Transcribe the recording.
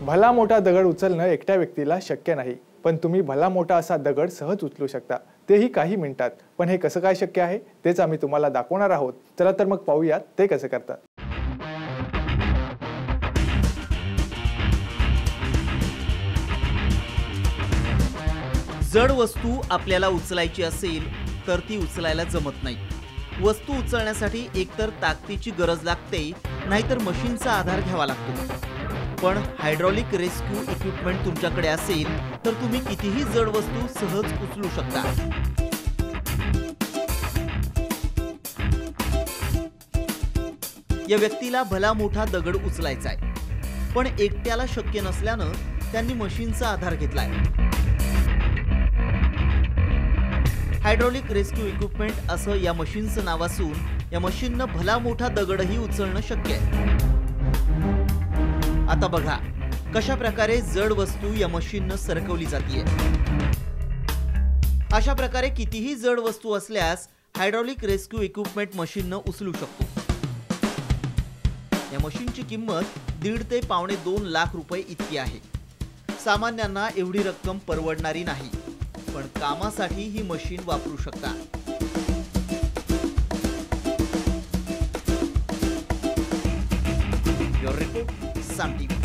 भला मोठा दगड उचलणं एकट्या व्यक्तीला शक्य नाही, पण तुम्ही भला मोठा असा दगड सहज उचलू शकता, तेही काही मिनिटात। पण हे कसं काय शक्य आहे तेच आम्ही तुम्हाला दाखवणार आहोत। चला तर मग पाहूयात ते कसं करतात। जड वस्तू आपल्याला उचलायची असेल तर ती उचलायला जमत नाही। वस्तू उचलण्यासाठी एकतर ताकदीची गरज लागते, नाहीतर मशीनचा आधार घ्यावा लागतो। पण हायड्रॉलिक रेस्क्यू इक्विपमेंट तुमच्याकडे असेल तर तुम्ही कितीही जड वस्तू सहज उचलू शकता। या व्यक्तीला भला मोठा दगड उचलायचा आहे, पण एकट्याला शक्य नसल्यानं त्यांनी मशीनचा आधार घेतलाय। हायड्रॉलिक रेस्क्यू इक्विपमेंट असं या मशीनचं नाव असून या मशीननं भला मोठा दगडही उचलणं शक्य आहे। आता बघा कशा प्रकारे जड वस्तू या मशीननं सरकवली जाते। अशा प्रकारे कितीही जड वस्तू असल्यास हायड्रॉलिक रेस्क्यू इक्विपमेंट मशीननं उचलू शकतो। या मशीनची किंमत 1.5 ते 1.25 लाख रुपये इतकी आहे। सामान्यांना एवढी रक्कम परवडणारी नाही, पण कामासाठी ही मशीन वापरू शकता। ब्युरो रिपोर्ट, साम टीव्ही।